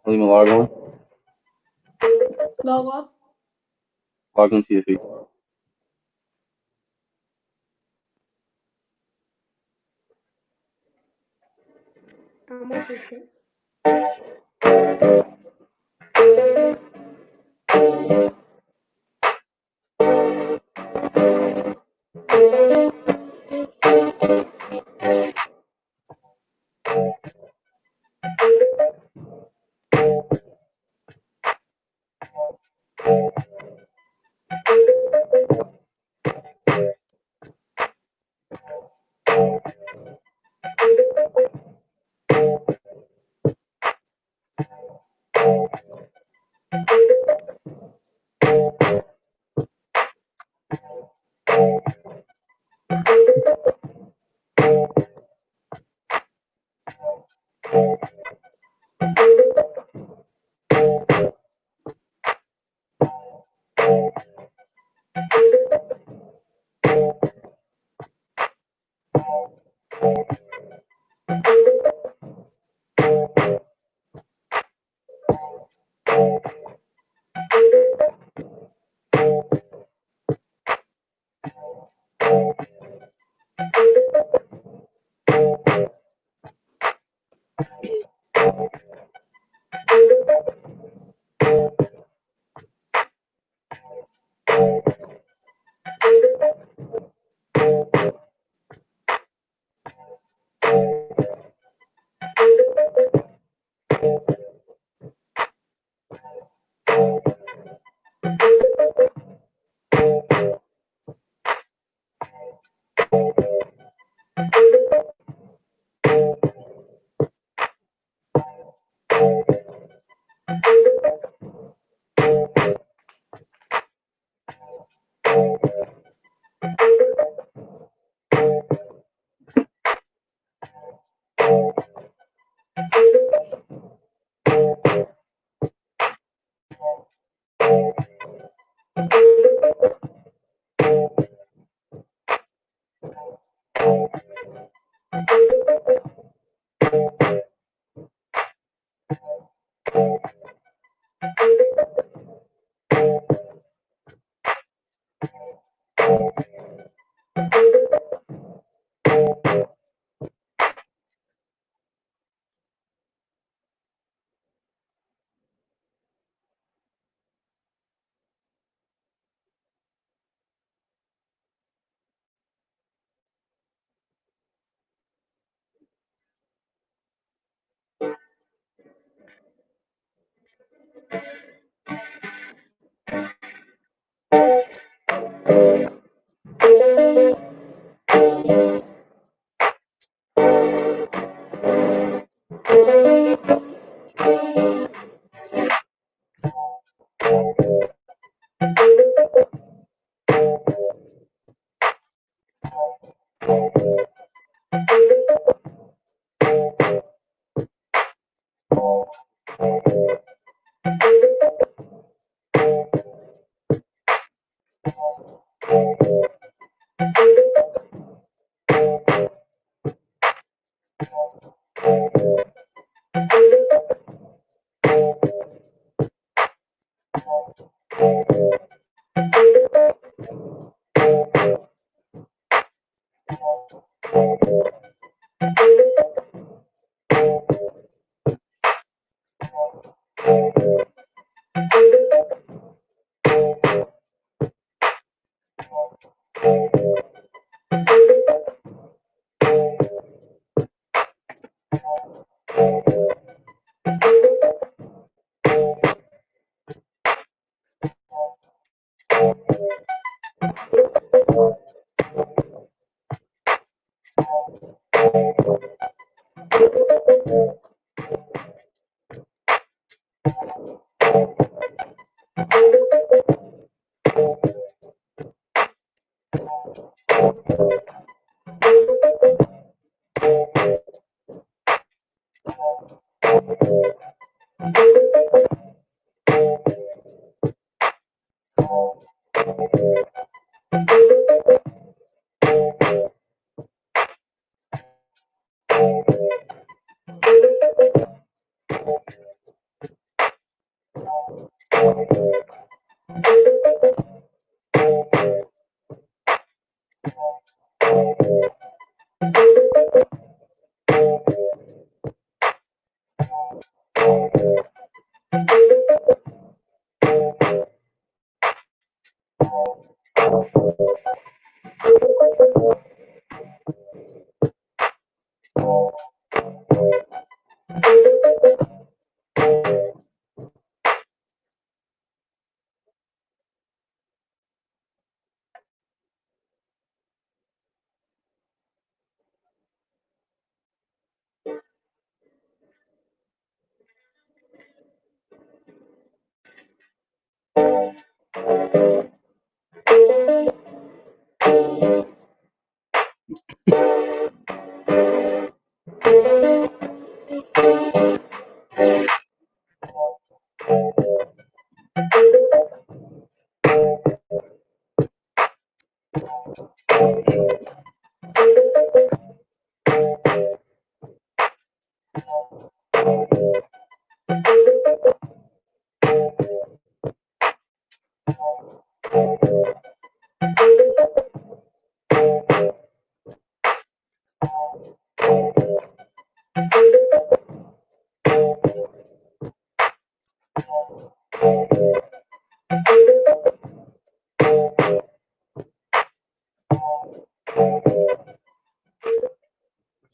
I'll leave my log on. Log Log into the feed. I'm on Facebook.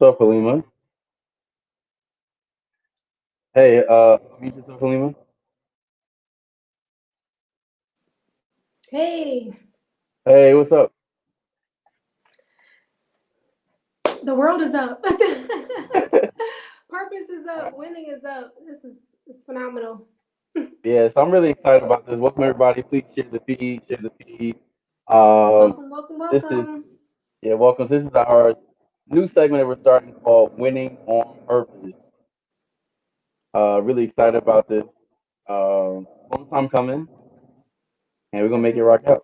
What's up, Halima? Hey, meet yourself, Halima. Hey, Hey, what's up? the world is up. Purpose is up. Winning is up. This is it's phenomenal. Yeah, so I'm really excited about this. Welcome everybody. Please share the feed. Share the feed. Um, Welcome, welcome, this is welcome. yeah, welcome. This is our new segment that we're starting called "Winning on Purpose." Really excited about this. Long time coming, and we're gonna make it rock out.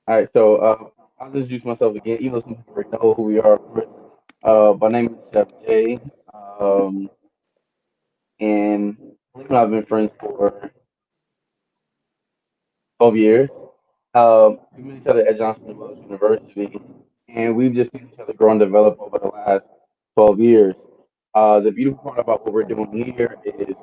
All right, so I'll just introduce myself again, even though some people already know who we are, of course. My name is Chef Jay, um, and Blake and I have been friends for 12 years. We met each other at Johnson and Wales University, and we've just seen each other grow and develop over the last 12 years. The beautiful part about what we're doing here is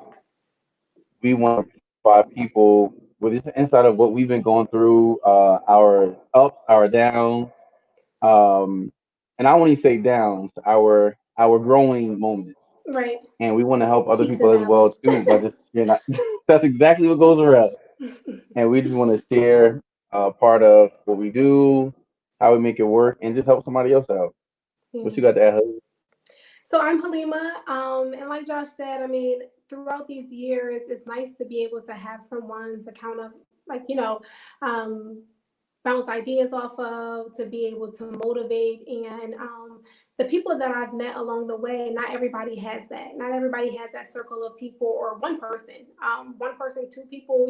we want to provide people with this insight of what we've been going through, our ups, our downs, um, and I won't even say downs, our growing moments. Right. And we want to help other Peace and people as well balance. too by just that's exactly what goes around. And we just want to share part of what we do, how we make it work, and just help somebody else out. Yeah. What you got to add, Hub? So I'm Halima, and like Josh said, I mean, throughout these years, it's nice to be able to have someone to kind of like um, bounce ideas off of, to be able to motivate. And the people that I've met along the way, not everybody has that. Not everybody has that circle of people or one person, two people,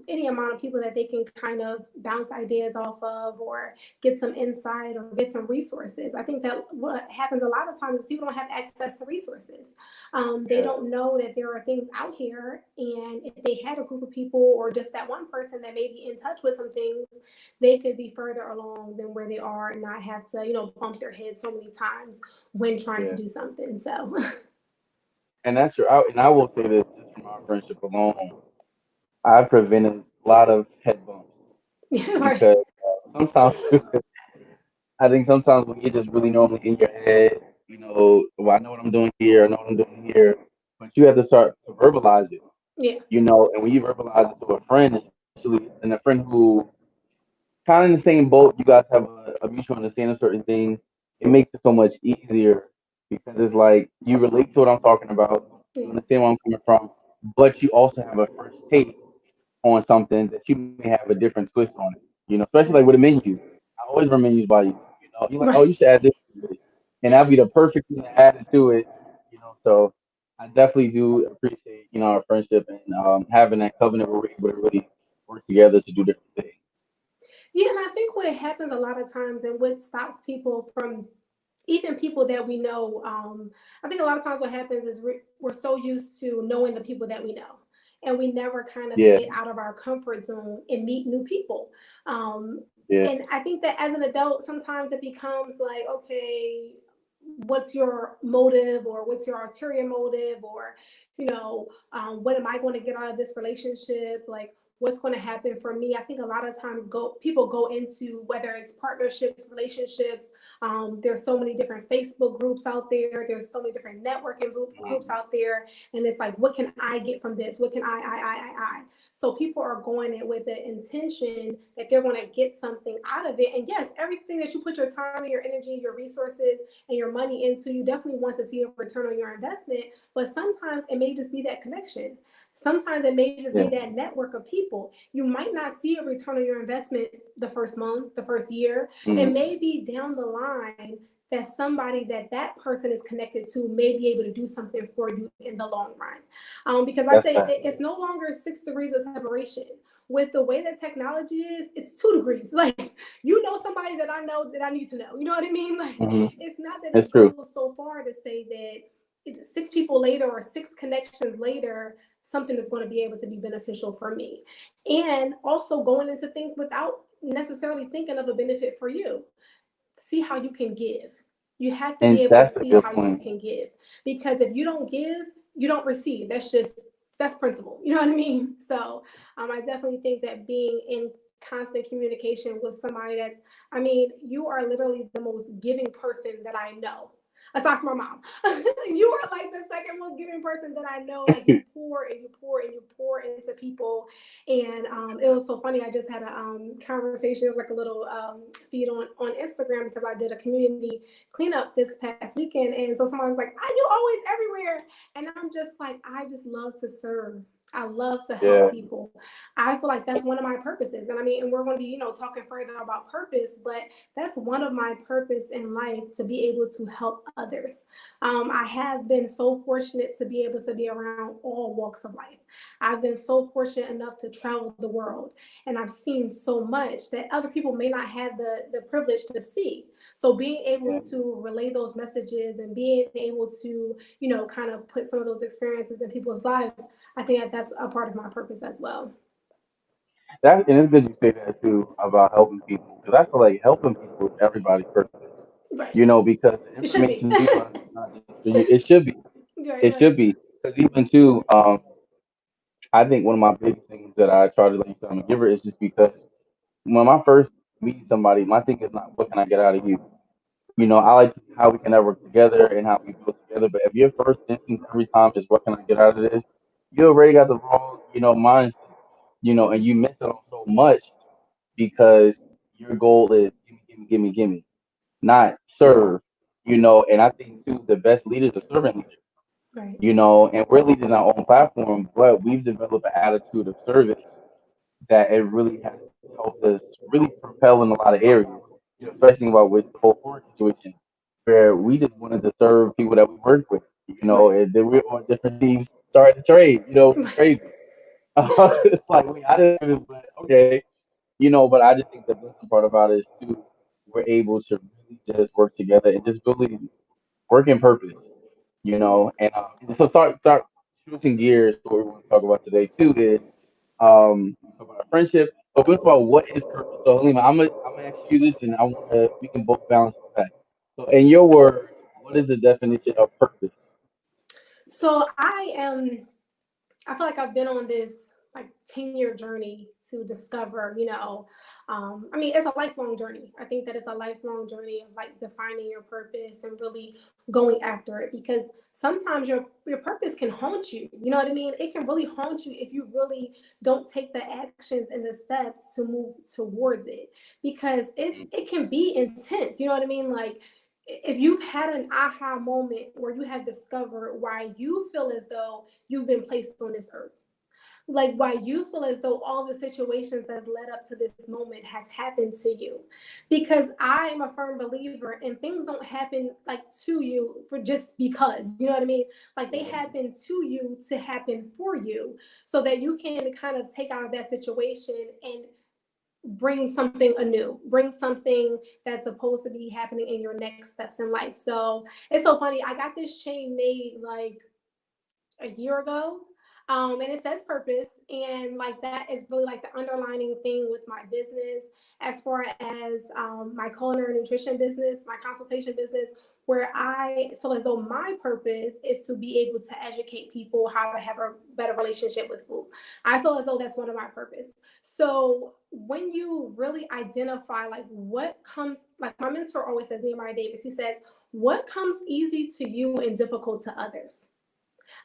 any amount of people that they can kind of bounce ideas off of or get some insight or get some resources. I think that what happens a lot of times is people don't have access to resources. They Yeah, don't know that there are things out here. And if they had a group of people or just that one person that may be in touch with some things, they could be further along than where they are and not have to, bump their head so many times when trying to yeah. do something. So, And that's true. And I will say this just from our friendship alone, I've prevented a lot of head bumps right. because sometimes I think sometimes when you're just really normally in your head, well, I know what I'm doing here, I know what I'm doing here, but you have to start to verbalize it, Yeah. and when you verbalize it to a friend, especially, and a friend who kind of in the same boat, you guys have a mutual understanding of certain things, it makes it so much easier because it's like you relate to what I'm talking about, you Yeah. understand where I'm coming from, but you also have a first take on something that you may have a different twist on it. Especially like Right. with a menu. I always run menus by you. You're like, oh, Right. you should add this to it. And that'd be the perfect thing to add it to it. So I definitely do appreciate, our friendship and having that covenant where we're able to really work together to do different things. Yeah, and I think what happens a lot of times and what stops people from even people that we know, I think a lot of times what happens is we're so used to knowing the people that we know. And we never kind of Yeah, get out of our comfort zone and meet new people. Um, yeah, and I think that as an adult, sometimes it becomes like, okay, what's your motive or what's your ulterior motive or, what am I going to get out of this relationship? Like, what's going to happen for me. I think a lot of times people go into whether it's partnerships, relationships. There's so many different Facebook groups out there. There's so many different networking groups out there, and it's like, what can I get from this? What can I? So people are going in with the intention that they're going to get something out of it. And yes, everything that you put your time and your energy, your resources, and your money into, you definitely want to see a return on your investment. But sometimes it may just be that connection. Sometimes it may just be that network of people. You might not see a return on your investment the first month, the first year. It may be down the line that somebody that person is connected to may be able to do something for you in the long run. Because I say it's no longer 6 degrees of separation. With the way that technology is, it's 2 degrees. Like, you know somebody that I know that I need to know. You know what I mean? Like, it's not that it goes so far to say that it's 6 people later or 6 connections later, something is going to be able to be beneficial for me. And also going into things without necessarily thinking of a benefit for you. See how you can give. You have to be able to see how you can give. Because if you don't give, you don't receive. That's principle. You know what I mean? So I definitely think that being in constant communication with somebody you are literally the most giving person that I know. Aside from my mom, you are like the second most giving person that I know. Like, you pour and you pour and you pour into people. And it was so funny. I just had a conversation. It was like a little feed on Instagram because I did a community cleanup this past weekend. And so somebody was like, "Are you always everywhere?" And I'm just like, I just love to serve. I love to help people. I feel like that's one of my purposes. And we're going to be, talking further about purpose, but that's one of my purpose in life, to be able to help others. I have been so fortunate to be able to be around all walks of life. I've been so fortunate enough to travel the world, and I've seen so much that other people may not have the privilege to see. So being able to relay those messages and being able to, kind of put some of those experiences in people's lives, I think that's a part of my purpose as well. And it's good you say that too about helping people, because I feel like helping people is everybody's purpose. Right. Because the It should be. information we learn is not just for you. It should be. It Right. should be. Because even too, I think one of my biggest things that I try to let you know I'm a giver is just because when I first meet somebody, my thing is not what can I get out of you. I like to see how we can network together and how we build together. But if your first instance every time is what can I get out of this, you already got the wrong, mindset, and you miss it on so much because your goal is gimme, not serve, and I think too the best leaders are servant leaders, Right. and we're leaders on our own platform, but we've developed an attitude of service that it really has helped us really propel in a lot of areas, especially about with the whole Ford situation, where we just wanted to serve people that we work with, Right. and then we're on different teams starting to trade, which is crazy. It's like, wait, I didn't do this, but okay, but I just think the best part about it is too, we're able to really just work together and just really work in purpose, and so start switching gears to what we want to talk about today too is we talk about friendship, but we talk about what is purpose. So Halima, I'm gonna ask you this, and I want to we can both balance this back. So in your words, what is the definition of purpose? So I feel like I've been on this like 10-year journey to discover, it's a lifelong journey. I think that it's a lifelong journey of like defining your purpose and really going after it, because sometimes your purpose can haunt you. You know what I mean? It can really haunt you if you really don't take the actions and the steps to move towards it, because it can be intense. You know what I mean? Like, if you've had an aha moment where you have discovered why you feel as though you've been placed on this earth, like why you feel as though all the situations that's led up to this moment has happened to you, because I am a firm believer and things don't happen like to you for just because, you know what I mean? Like, they happen to you to happen for you, so that you can kind of take out of that situation and bring something anew, bring something that's supposed to be happening in your next steps in life. So it's so funny. I got this chain made like a year ago. And it says purpose, and like that is really like the underlining thing with my business, as far as my culinary nutrition business, my consultation business, where I feel as though my purpose is to be able to educate people how to have a better relationship with food. I feel as though that's one of my purpose. So when you really identify like what comes, like my mentor always says, Nehemiah Davis, he says, what comes easy to you and difficult to others.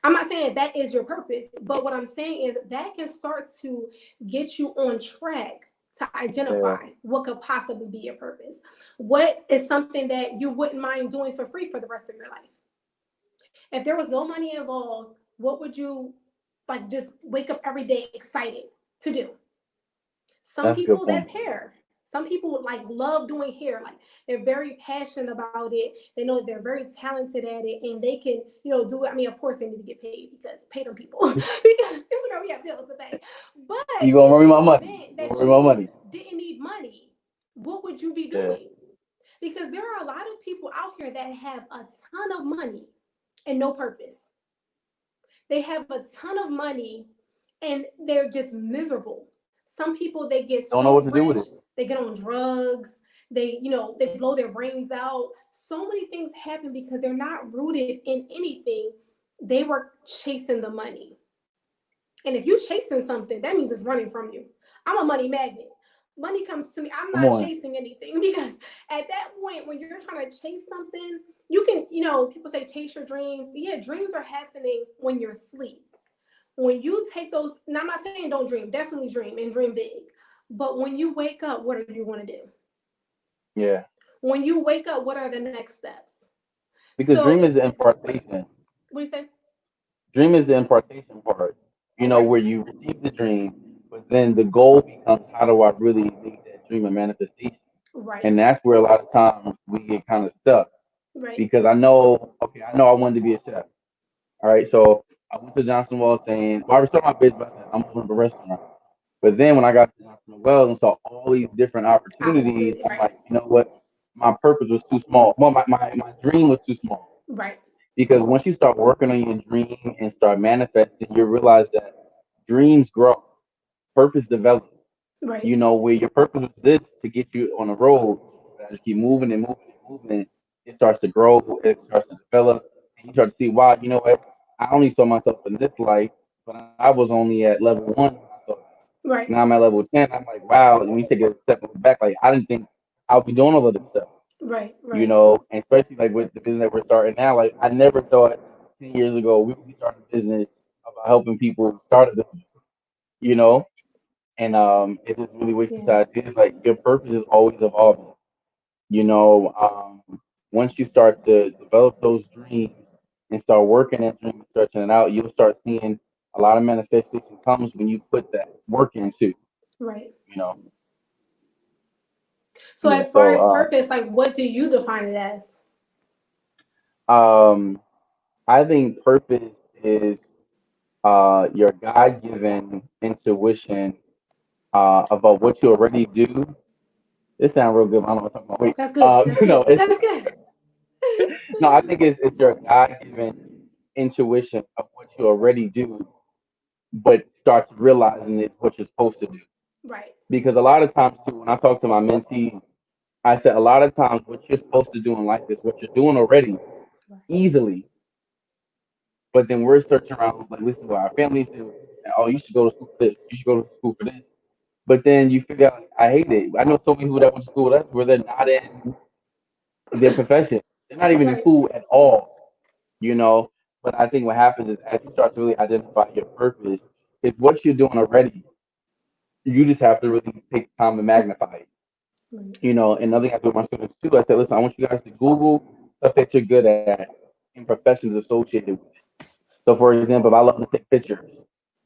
I'm not saying that is your purpose, but what I'm saying is that can start to get you on track to Yeah, identify what could possibly be your purpose. What is something that you wouldn't mind doing for free for the rest of your life? If there was no money involved, what would you like just wake up every day excited to do? Some that's a good people point. that's hair. Some people like love doing hair. Like they're very passionate about it. They know they're very talented at it, and they can, do it. I mean, of course, they need to get paid because pay them people because we have bills to pay. You But gonna in worry my the money? event You gonna that worry my you money? didn't need money, what would you be Yeah, doing? Because there are a lot of people out here that have a ton of money and no purpose. They have a ton of money and they're just miserable. Some people they get don't know so what to do with rich, it. they get on drugs, they blow their brains out. So many things happen because they're not rooted in anything. They were chasing the money. And if you're chasing something, that means it's running from you. I'm a money magnet. Money comes to me. I'm Come not on. chasing anything because at that point, when you're trying to chase something, you can, people say chase your dreams. Yeah, dreams are happening when you're asleep. When you take those, now I'm not saying don't dream, definitely dream and dream big. But when you wake up, what are you going to do? Yeah, When you wake up, what are the next steps? because So dream is the it's impartation. what do you say? Dream is the impartation part. Okay. Where you receive the dream, but then the goal becomes how do I really make that dream a manifestation? Right. And that's where a lot of times we get kind of stuck Right. because I know I wanted to be a chef. All right, so I went to Johnson Wells saying, well, I started my business by saying I'm opening up a restaurant. But then when I got to Johnson Wells and saw all these different opportunities, Opportunity. I'm Right. like, you know what? My purpose was too small. Well, my dream was too small. Right. Because once you start working on your dream and start manifesting, you realize that dreams grow, purpose develops. Right. Where your purpose was this to get you on the road, as you keep moving and moving and moving, it starts to grow, it starts to develop, and you start to see, wow, you know what? I only saw myself in this life, but I was only at level one when I saw it. Now Right. I'm at level 10. I'm like, wow. And we take a step back, like I didn't think I'll be doing all of this stuff, Right. Right. and especially like with the business that we're starting now. Like I never thought 10 years ago we would be starting a business about helping people start a business, you know, and it's just really wasting Yeah. time. It's like your purpose is always evolving. You know, once you start to develop those dreams and start working that dream and stretching it out, you'll start seeing a lot of manifestation comes when you put that work into. Right. You know, So yeah. as far as So, purpose, like what do you define it as? I think purpose is your God given intuition about what you already do. This sounds real good. But I don't know what I'm talking about. Wait, That's good. That's no, good. it's That's good. no. I think it's your God given intuition of what you already do, but start realizing it's what you're supposed to do. Right. Because a lot of times too, when I talk to my mentees, I said a lot of times what you're supposed to do in life is what you're doing already Right. easily. But then we're searching around, like, listen to our families say, oh, you should go to school for this. You should go to school for this. But then you figure out, I hate it. I know so many people that went to school with us where they're not in their profession. They're not even in Right. school at all, you know. But I think what happens is as you start to really identify your purpose, it's what you're doing already. You just have to really take time to magnify it. Right. And another thing I do with my students too, I said, listen, I want you guys to Google stuff that you're good at and professions associated with it. So, for example, if I love to take pictures,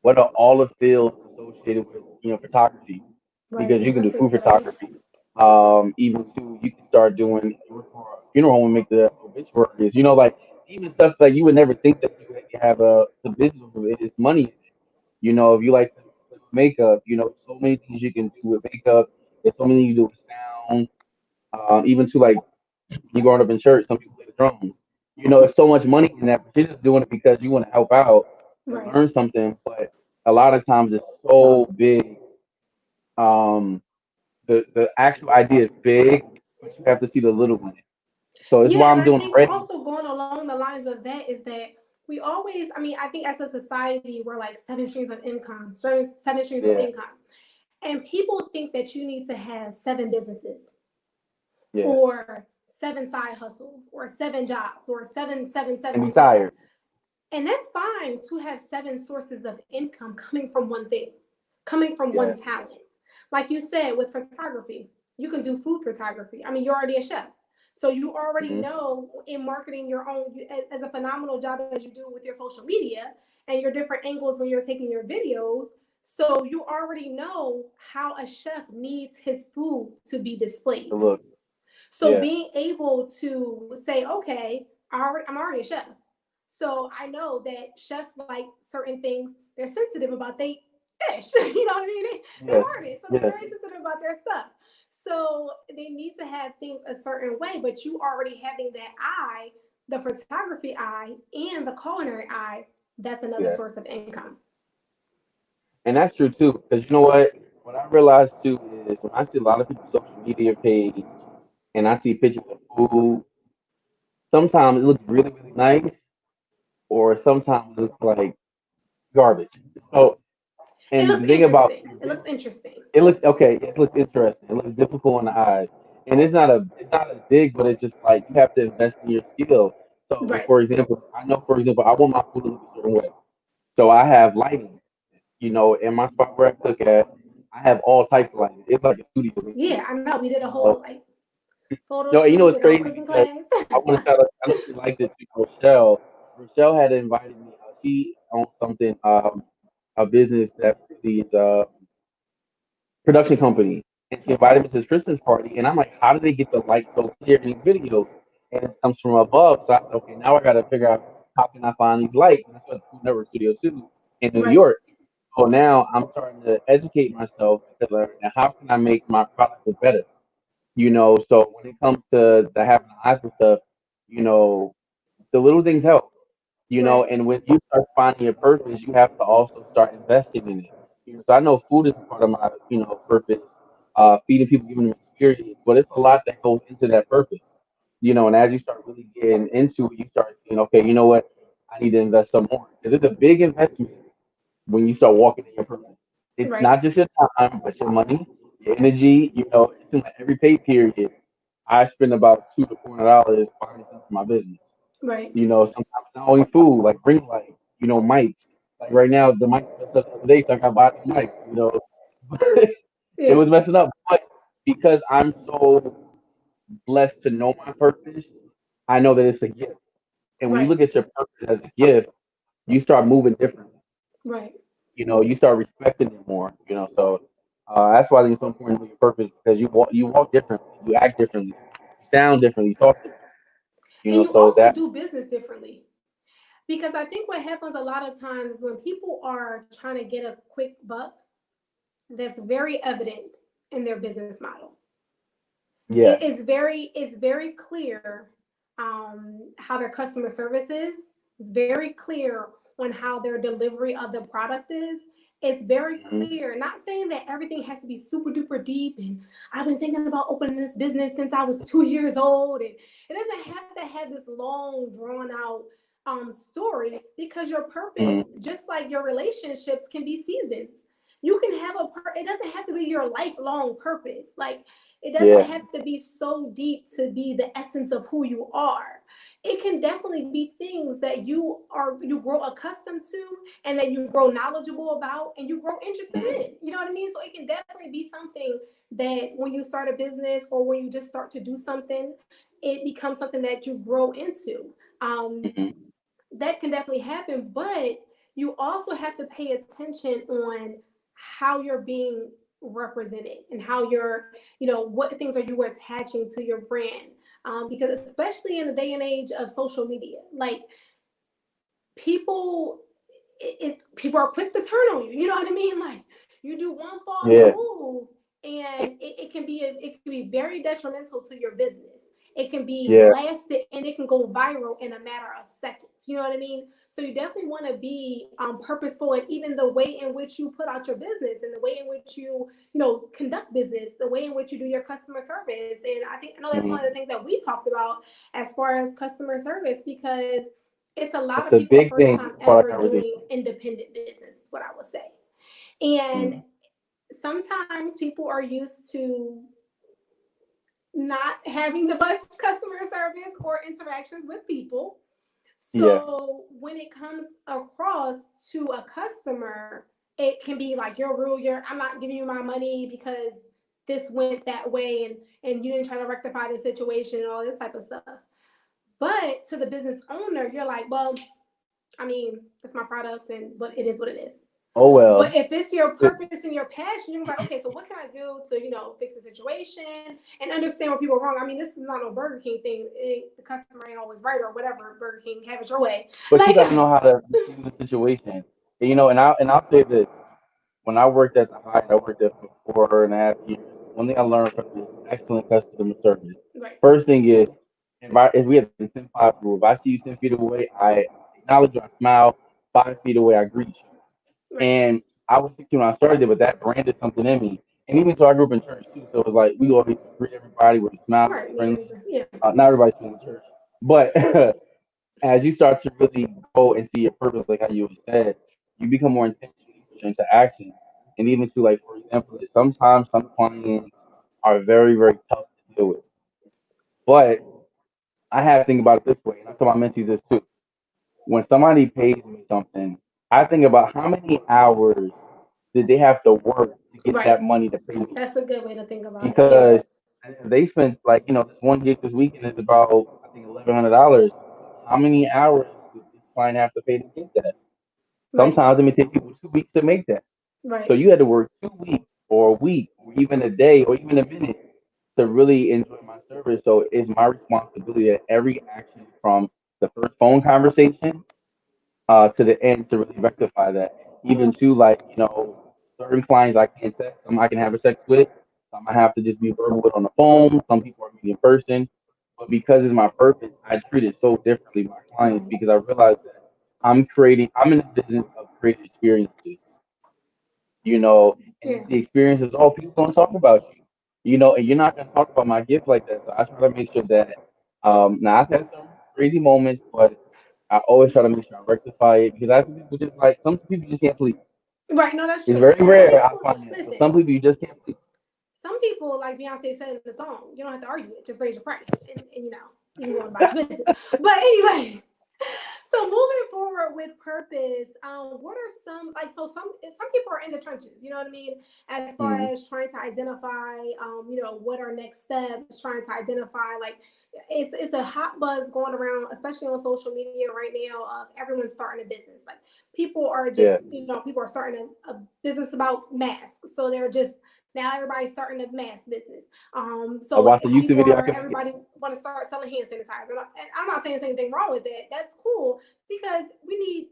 what are all the fields associated with photography? Because Right. you can do That's a food good idea. photography. Even too, you can start doing for a funeral home and make the obituaries. Like even stuff like you would never think that you would have a business with it. It's money. If you like to makeup, so many things you can do with makeup. There's so many you do with sound. Even to like you growing up in church, some people play the drums. There's so much money in that, but you're just doing it because you want to help out. and Right. learn something, but a lot of times it's so big. Um, the actual idea is big, but you have to see the little in it. So it's Yeah, why and I'm I doing think already. also going along the lines of that is that we always, I mean, I think as a society, we're like seven streams of income, seven streams of Yeah, income. And people think that you need to have seven businesses yeah, or seven side hustles or seven jobs or and be 7 7 7. tired. And that's fine to have seven sources of income coming from one thing, coming from Yeah, one talent. Like you said with photography, you can do food photography. I mean, you're already a chef. So you already hmm know in marketing your own, as a phenomenal job as you do with your social media and your different angles when you're taking your videos. So you already know how a chef needs his food to be displayed. look, So yeah, being able to say, okay, I'm already a chef. So I know that chefs like certain things. They're sensitive about they fish. You know what I mean? They yes, artists, so they're yes, very sensitive about their stuff. So they need to have things a certain way, but you already having that eye, the photography eye and the culinary eye, that's another yeah. source of income. And that's true too, because you know what? What I realized too is when I see a lot of people's social media page and I see pictures of food, sometimes it looks really, really nice, or sometimes it looks like garbage. So, It and looks the thing about interesting. your It looks business, interesting. it looks okay. It looks interesting. It looks difficult in the eyes, and it's not a dig, but it's just like you have to invest in your skill. So, Right. for example, I know, for example, I want my food to look a certain way, so I have lighting. In my spot where I cook at, I have all types of lighting. It's like a studio Yeah, basically. I know. We did a You know, whole like photo no, shoot. We it's did a whole crazy cooking because class. I want to shout out. I know you liked it too, Rochelle. Rochelle had invited me. She owns something, a business that really is production company, and she invited me to this Christmas party. And I'm like, how did they get the light so clear in these videos? And it comes from above. So I said, okay, now I got to figure out how can I find these lights. And that's what Food Network Studio 2 in New Right, York. So now I'm starting to educate myself because now how can I make my product look better? So when it comes to the having an eye for stuff, you know, the little things help. right, And when you start finding your purpose, you have to also start investing in it. So I know food is a part of my, purpose, feeding people, giving them experience, but it's a lot that goes into that purpose. And as you start really getting into it, you start seeing, okay, you know what, I need to invest some more because it's a big investment when you start walking in your purpose. It's right, not just your time, but your money, your energy. It seems like every pay period, I spend about $200 to $400 for my business. right. Sometimes it's not only food, like ring lights, mics. Like right now, the mics messed up the other day, so I got to buy new mics. It Yeah, was messing up, but because I'm so blessed to know my purpose, I know that it's a gift. And when you right, look at your purpose as a gift, you start moving differently. right. You start respecting it more. So that's why I think it's so important to know your purpose because you walk differently, you act differently, you sound differently, you talk differently. And you So also that do business differently because I think what happens a lot of times is when people are trying to get a quick buck, that's very evident in their business model. yeah, It's very clear how their customer service is. It's very clear on how their delivery of the product is. It's very hmm clear. Not saying that everything has to be super duper deep. And I've been thinking about opening this business since I was 2 years old. And it doesn't have to have this long, drawn out story because your purpose, hmm just like your relationships, can be seasons. You can have it doesn't have to be your lifelong purpose. Like it doesn't yeah, have to be so deep to be the essence of who you are. It can definitely be things that you grow accustomed to and that you grow knowledgeable about and you grow interested mhm, in. You know what I mean? So it can definitely be something that when you start a business or when you just start to do something, it becomes something that you grow into. mhm, That can definitely happen, but you also have to pay attention on how you're being represented and how what things are you attaching to your brand. Because especially in the day and age of social media, like people, people are quick to turn on you. You know what I mean? Like you do one false yeah, move, and it can be very detrimental to your business. it can be Yeah. blasted and it can go viral in a matter of seconds. You know what I mean? So you definitely want to be purposeful, and even the way in which you put out your business and the way in which you conduct business, the way in which you do your customer service. And I know that's one of the Mhm. things that we talked about as far as customer service, because it's a lot That's of a people's big first thing time for the ever doing conversation. independent business, is what I would say. And Mm. sometimes people are used to not having the best customer service or interactions with people. Yeah. So when it comes across to a customer, it can be like your rule, I'm not giving you my money because this went that way, and you didn't try to rectify the situation and all this type of stuff. But to the business owner, you're like, well, I mean, it's my product, and but it is what it is. Oh But well. if it's your It- purpose and your passion, you're like, okay, so what can I do to, fix the situation and understand what people are wrong? I mean, this is not no Burger King thing. The customer ain't always right or whatever. Burger King, have it your way. But you Like, got to know how to receive the situation. And I'll say this: when I worked at the Hyatt, I worked there for 4.5 years. One thing I learned from this excellent customer service. right, First thing is, if we have the 10-5 rule. If I see you 10 feet away, I acknowledge you, I smile. 5 feet away, I greet you. right, And I was 16 when I started it, but that branded something in me. And even so, I grew up in church too. So it was like we always greet everybody with a smile, right. friendly. Yeah, Not everybody's from the church, but as you start to really go and see your purpose, like how you said, you become more intentional with your interactions. And even to like, for example, that sometimes some clients are very, very tough to deal with. But I have to think about it this way, and I tell my mentees this too. When somebody pays me something, I think about how many hours did they have to work to get right. that money to pay me. That's a good way to think about it. Yeah, Because they spent like this one gig this weekend is about I think $1,100. How many hours did this client have to pay to get that? right, Sometimes it may take people 2 weeks to make that. So right. you had to work 2 weeks or a week or even a day or even a minute to really enjoy my service. So it's my responsibility that every action from the first phone conversation to the end to really rectify that. Even to like, certain clients I can't text, some I can have a sex with, some I have to just be verbal with on the phone, some people are meeting in person. But because it's my purpose, I treat it so differently with my clients Right. because I realize that I'm in the business of creating experiences, and Yeah. the experiences, people don't talk about you, and you're not going to talk about my gift like that. So I try to make sure that, now I've had some crazy moments, but I always try to make sure I rectify it because I see people just like some people just can't please. Right. No, that's It's true. very And some rare I people, find that, but listen, some people you just can't please. some people, like Beyonce said in the song, you don't have to argue it, just raise your price, and you can go about your business. But anyway, so moving forward with purpose, what are some people are in the trenches, you know what I mean, as far Mhm. as trying to identify, what are next steps, trying to identify, like, it's a hot buzz going around, especially on social media right now, of everyone starting a business. Like, people are Yeah, just, people are starting a business about masks, so they're just now everybody's starting a mask business. I So watched a YouTube people video. I are can make it. everybody want to start selling hand sanitizer. And I'm not saying there's anything wrong with that. That's cool because we need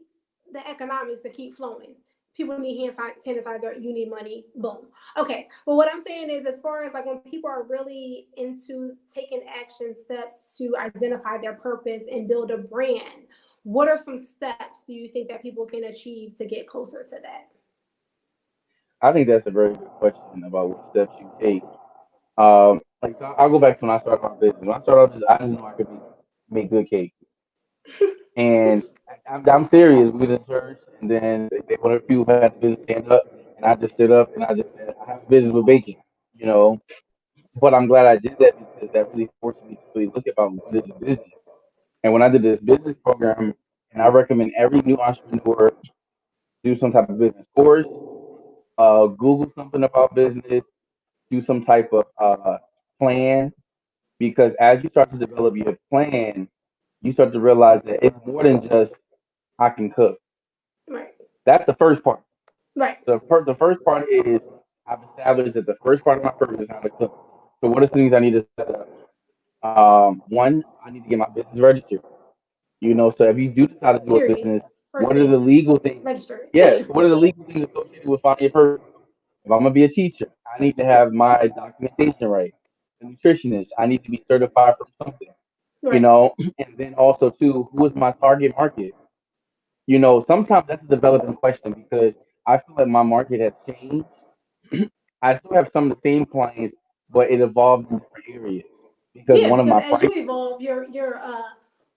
the economics to keep flowing. People need hand sanitizer. You need money. Boom. Okay. But what I'm saying is, as far as like when people are really into taking action steps to identify their purpose and build a brand, what are some steps do you think that people can achieve to get closer to that? I think that's a very good question about what steps you take. Like so I'll go back to when I started my business. When I started off this, I just knew I could make good cake, and I'm serious. We was in church, and then they one of the people who had the business stand up, and I just stood up and I just said, I have a business with baking, you know. But I'm glad I did that because that really forced me to really look about what is a business. And when I did this business program, and I recommend every new entrepreneur do some type of business course, Google something about business, do some type of plan, because as you start to develop your plan, you start to realize that it's more than just I can cook. Right. That's the first part. Right. The first part is I've established that the first part of my purpose is how to cook. So what are the things I need to set up? One, I need to get my business registered. So if you do decide to do a Period. business, First what are thing, the legal things? register Yes, it. what are the legal things associated with finding your purpose? If I'm gonna be a teacher, I need to have my documentation right. a nutritionist. I need to be certified from something, you Right. know. And then also too, who is my target market? You know, sometimes that's a developing question because I feel like my market has changed. I still have some of the same clients, but it evolved in different areas because Yeah, one of because my as you prices evolve, your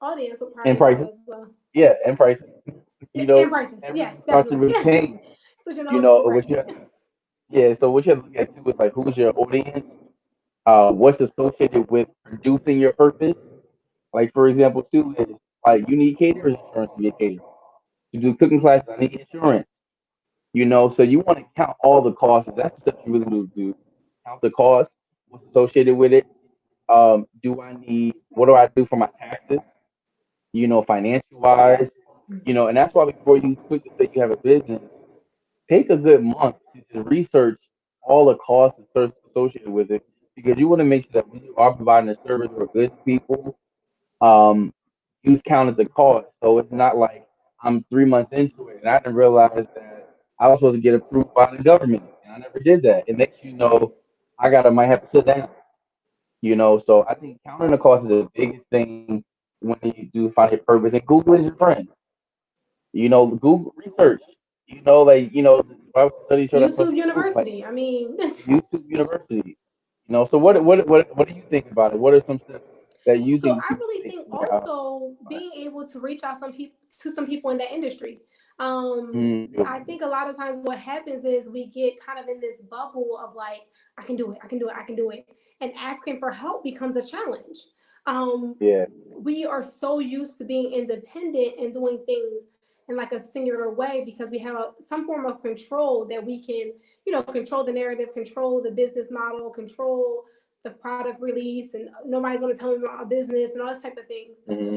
audience will and probably evolve prices, as well. yeah, and prices, Yeah, you know, and prices. Yes, everything starts to definitely. really Yeah. change. But you You know, know, right. what you have, yeah. So what you have to look at too is like who's your audience, what's associated with producing your purpose. Like for example, too is like you need caterers insurance to be a caterer. To do cooking classes, I need insurance. You know, so you want to count all the costs. That's the stuff you really need to do. Count the cost, what's associated with it. Do I need? What do I do for my taxes? You know, financial wise. You know, and that's why before you quick to say you have a business, take a good month to just research all the costs and services associated with it because you want to make sure that when you are providing a service or a good to people, um, you've counted the cost. So it's not like I'm 3 months into it and I didn't realize that I was supposed to get approved by the government and I never did that. It makes you know I gotta might have to sit down. You know, so I think counting the cost is the biggest thing when you do find your purpose. And Google is your friend. You know, Google research. You know, like the Bible studies show that YouTube person proof. Like University. I mean, YouTube University. You know, so what do you think about it? What are some steps that you so think I people really should take think to get out? also being able to reach out some people in that industry. I Mm, think a lot of times what happens is we get kind of in this bubble of like, I can do it, I can do it, I can do it, and asking for help becomes a challenge. Um, yeah, we are so used to being independent and doing things in like a singular way because we have some form of control that we can, control the narrative, control the business model, control the product release, and nobody's going to tell me about my business and all this type of things. hmm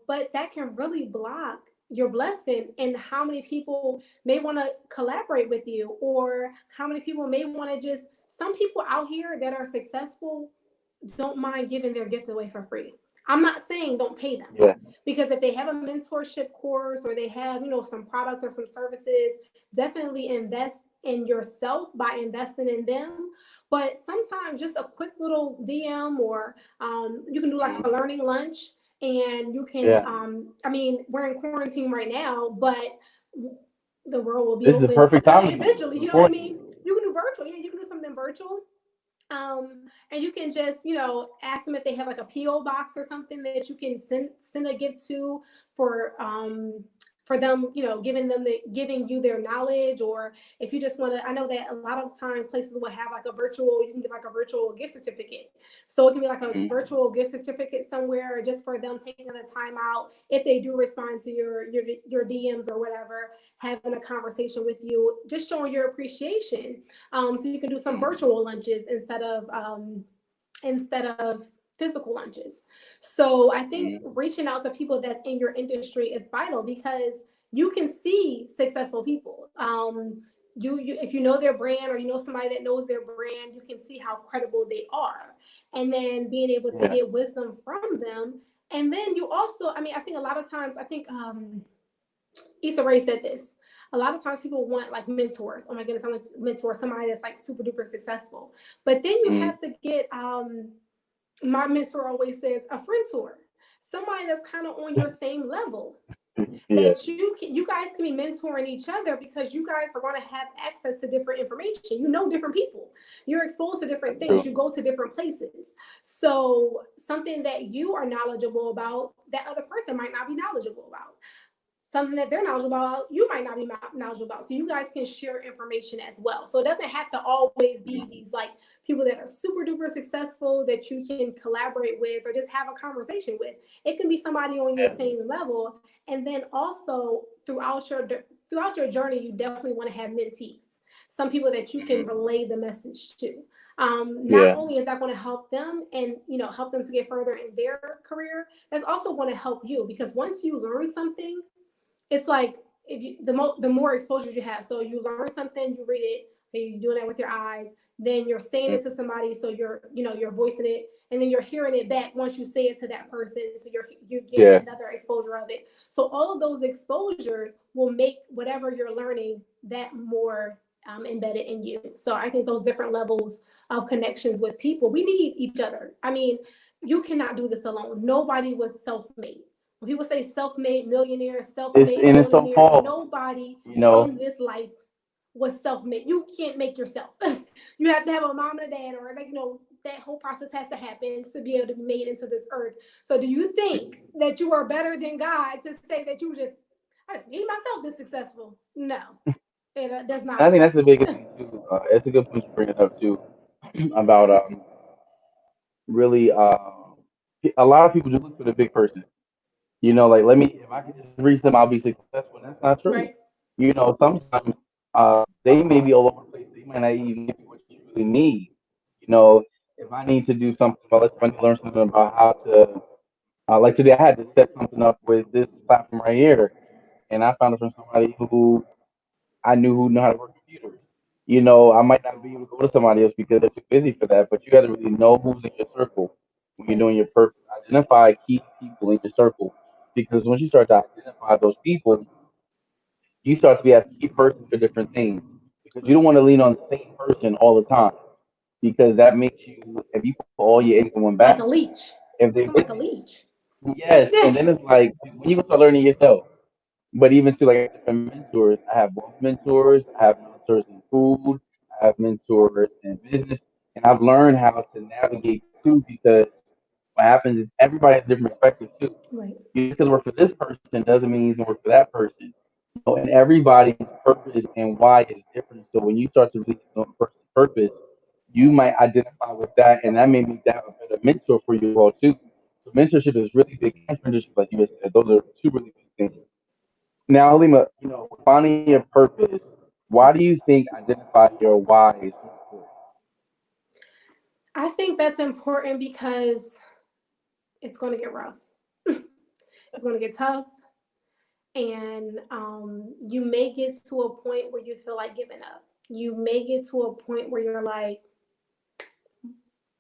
But that can really block your blessing and how many people may want to collaborate with you, or how many people may want to just, some people out here that are successful don't mind giving their gift away for free. I'm not saying don't pay them, yeah, because if they have a mentorship course or they have, some products or some services, definitely invest in yourself by investing in them. But sometimes just a quick little DM, or you can do like a hmm learning lunch, and you can, yeah. I mean, we're in quarantine right now, but the world will be This is the open perfect time to do it. eventually. You know what I mean? Quarantine. You can do virtual. Yeah, you can do something virtual, and you can just, ask them if they have like a PO box or something that you can send a gift to, for them, giving you their knowledge. Or if you just want to, I know that a lot of times places will have like a virtual, you can get like a virtual gift certificate. So it can be like a Hmm virtual gift certificate somewhere, just for them taking the time out, if they do respond to your DMs or whatever, having a conversation with you, just showing your appreciation. So you can do some virtual lunches instead of physical lunches. So I think hmm reaching out to people that's in your industry is vital, because you can see successful people. You if you know their brand, or you know somebody that knows their brand, you can see how credible they are, and then being able to Yeah. get wisdom from them. And then you also, I mean, I think a lot of times, I think Issa Rae said this. A lot of times people want like mentors. Oh my goodness, I want to mentor somebody that's like super duper successful. But then you hmm have to get, my mentor always says, a friend tour. Somebody that's kind of on your same level, Yeah. that you guys can be mentoring each other, because you guys are going to have access to different information. You know different people. You're exposed to different things. True. You go to different places. So something that you are knowledgeable about, that other person might not be knowledgeable about. Something that they're knowledgeable about, you might not be knowledgeable about. So you guys can share information as well. So it doesn't have to always be Mhm. these like people that are super duper successful that you can collaborate with or just have a conversation with. It can be somebody on your Yeah. same level. And then also throughout your journey, you definitely want to have mentees, some people that you can hmm relay the message to. Not Yeah. only is that going to help them, and help them to get further in their career, that's also going to help you, because once you learn something, it's like, if you the more exposure you have. So you learn something, you read it, and you're doing that with your eyes, then you're saying Mhm. it to somebody, so you're voicing it, and then you're hearing it back once you say it to that person, so you're getting Yeah. another exposure of it. So all of those exposures will make whatever you're learning that more embedded in you. So I think those different levels of connections with people, we need each other. I mean, you cannot do this alone. Nobody was self-made. When people say self-made millionaire, self-made It's so billionaire, false, nobody you know. in this life was self-made. You can't make yourself. You have to have a mom and a dad, or that whole process has to happen to be able to be made into this earth. So do you think that you are better than God to say that I just made myself this successful? No, it does And not I think work. that's the biggest thing too. It's a good point you bring it up too about really a lot of people just look for the big person. You know, like let me if I can just reach them, I'll be successful. And that's not true. Right. You know, sometimes they may be all over the place. They might not even give you what you really need. You know, if I need to do something, well, let's if I need to learn something about how to, like today, I had to set something up with this platform right here, and I found it from somebody who I knew who knew how to work computers. You know, I might not be able to go to somebody else because they're too busy for that, but you got to really know who's in your circle when you're Right. doing your purpose. Identify key people in your circle because once you start to identify those people, you start to be a key person for different things because you don't want to lean on the same person all the time because that makes you, if you put all your eggs in one Like a basket, leech. if they're Become like a busy, leach. yes, and then it's like when you can start learning yourself. But even to like different mentors, I have wealth mentors, I have mentors in food, I have mentors in business, and I've learned how to navigate too because what happens is everybody has different perspective too. Right. You just because work for this person doesn't mean he's gonna work for that person. You know, and everybody's purpose and why is different. So when you start to really know a person's purpose, you might identify with that, and that may make that a better mentor for you all too. So mentorship is really big, and friendship, like you just said, those are two really big things. Now, Halima, you know, finding your purpose, why do you think identify your why is so important? I think that's important because it's going to get rough. It's going to get tough. And you may get to a point where you feel like giving up. You may get to a point where you're like,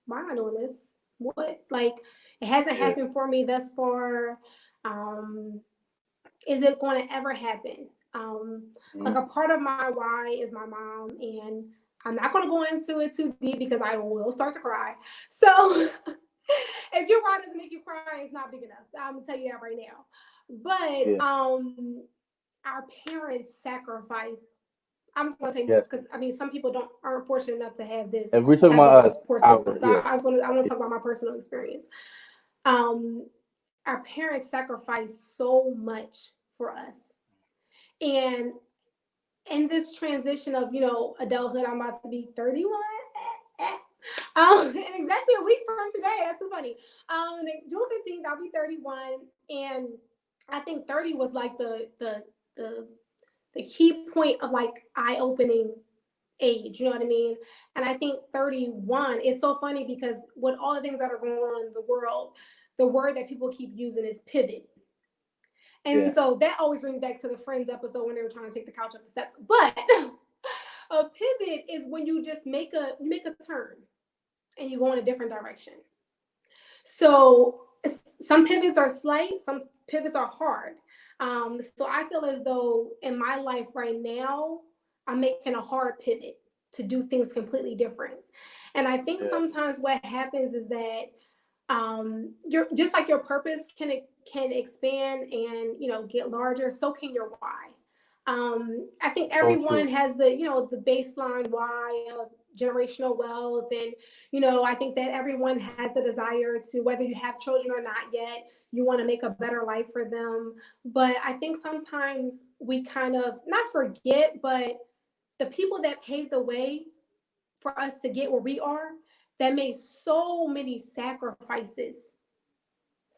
why am I doing this? What? Like, it hasn't Yeah. happened for me thus far. Um, is it going to ever happen? Like, Mhm. a part of my why is my mom, and I'm not going to go into it too deep because I will start to cry. So, if your why doesn't make you cry, it's not big enough. I'm gonna tell you that right now. But Yeah. our parents sacrifice. I'm just gonna say Yes. most because I mean some people don't aren't fortunate enough to have this If we're talking type of about us, support system. our So yeah. I want to Yeah. talk about my personal experience. Um, our parents sacrificed so much for us, and in this transition of adulthood, I'm about to be 31. In exactly a week from today. That's so funny. June 15th, I'll be 31, and I think 30 was like the the key point of like eye opening age. You know what I mean? And I think 31. It's so funny because with all the things that are going on in the world, the word that people keep using is pivot. And Yeah. so that always brings back to the Friends episode when they were trying to take the couch up the steps. But a pivot is when you just make a turn and you go in a different direction. So some pivots are slight, some pivots are hard. So I feel as though in my life right now, I'm making a hard pivot to do things completely different. And I think Yeah. sometimes what happens is that your just like your purpose can expand and get larger, so can your why. I think So everyone true. has the baseline why of generational wealth, and I think that everyone has the desire to, whether you have children or not yet, you want to make a better life for them. But I think sometimes we kind of not forget, but the people that paved the way for us to get where we are, that made so many sacrifices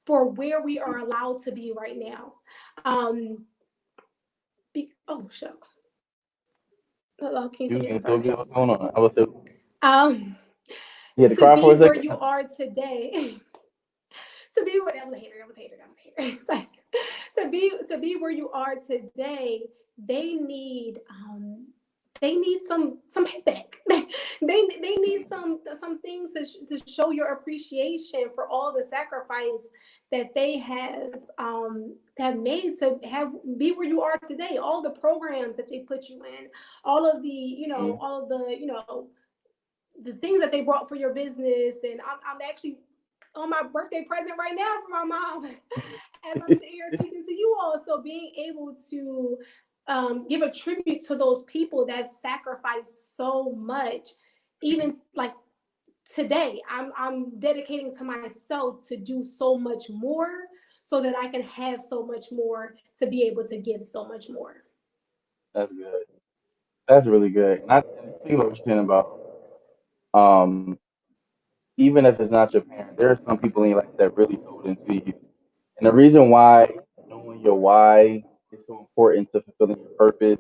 for where we are allowed to be right now. Um, oh shucks. Hello, can you You say was again? getting so Sorry. good. What's going on? I was so Um, you had to to cry for a be where second. you are today, to be where that was a hater, that was a hater, that was a hater. Sorry. To be where you are today, they need they need some payback. They need some things to show your appreciation for all the sacrifice that they have made to have be where you are today. All the programs that they put you in, all of the Mm. all of the the things that they brought for your business. And I'm actually on my birthday present right now for my mom as I'm sitting here speaking to you all. So being able to give a tribute to those people that sacrificed so much, even like today, I'm dedicating to myself to do so much more so that I can have so much more to be able to give so much more. That's good. That's really good. And speaking of what you're saying about, um, even if it's not your parent, there are some people in your life that really sold into you. And the reason why knowing your why is so important to fulfilling your purpose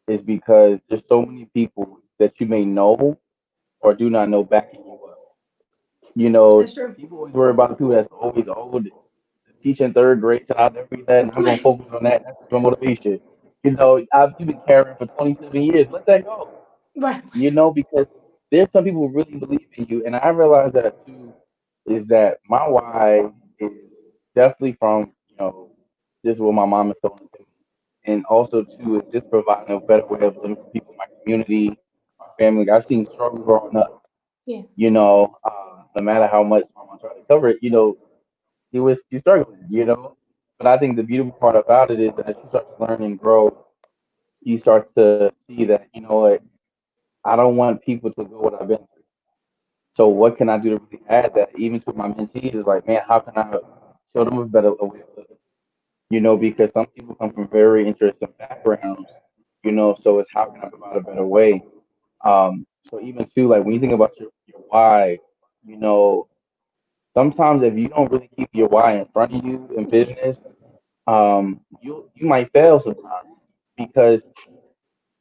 is because there's so many people that you may know or do not know backing you up. You know, That's true. people always worry about the people that's always old, teaching third grade, so I'll never read that, and I'm gonna focus on that. That's my motivation. You know, you've been carrying for 27 years. Let that go. Right. You know, because there's some people who really believe in you, and I realize that too. Is that my why is definitely from just what my mom is telling me, and also too is just providing a better way of living for people in my community, my family. I've seen struggle growing up. Yeah. No matter how much my mom tried to cover it, he's struggling. But I think the beautiful part about it is that as you start to learn and grow, you start to see that what, I don't want people to go what I've been through. So what can I do to really add that even to my mentees is like, man, how can I show them a way of living? Because some people come from very interesting backgrounds, so it's how can I provide a better way? So even too, like when you think about your why, you know, sometimes if you don't really keep your why in front of you in Yeah. business, you might fail sometimes because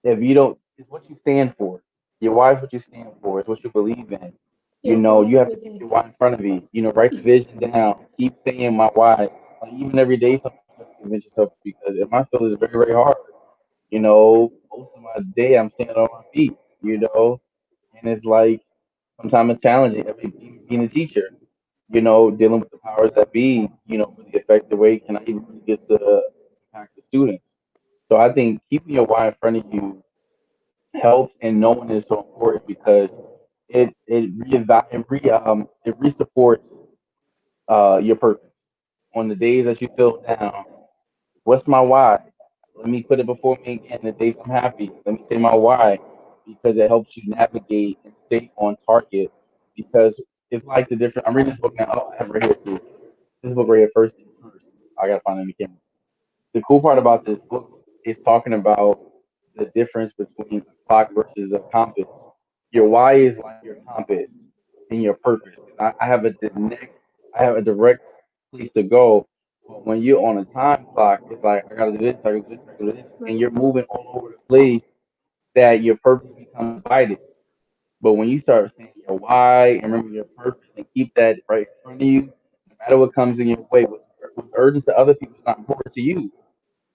if you don't, it's what you stand for. Your why is what you stand for. It's what you believe in. Yeah. You have to keep Everything. your why in front of you. Write the vision down. Keep saying my why. Like even every day, sometimes you have to convince yourself because if my field is very, very hard. Most of my day I'm standing on my feet. And it's like sometimes it's challenging. Being a teacher, dealing with the powers that be, really affect the way can I even really get to impact the students. So I think keeping your why in front of you helps, and knowing is so important because it re-supports your purpose on the days that you feel down. What's my why? Let me put it before me again. The days I'm happy, let me say my why because it helps you navigate and stay on target. Because it's like the different. I'm reading this book now. Oh, I have it right here too. This book right here, First Things First. I gotta find it again. The cool part Okay. about this book is talking about the difference between a clock versus a compass. Your why is like your compass and your purpose. I have a direct place to go. But when you're on a time clock, it's like I gotta do this, I gotta do this, I gotta do this, and Right. you're moving all over the place. That your purpose becomes divided. But when you start saying your why and remember your purpose and keep that right in front of you, no matter what comes in your way, what's urgent to other people is not important to you.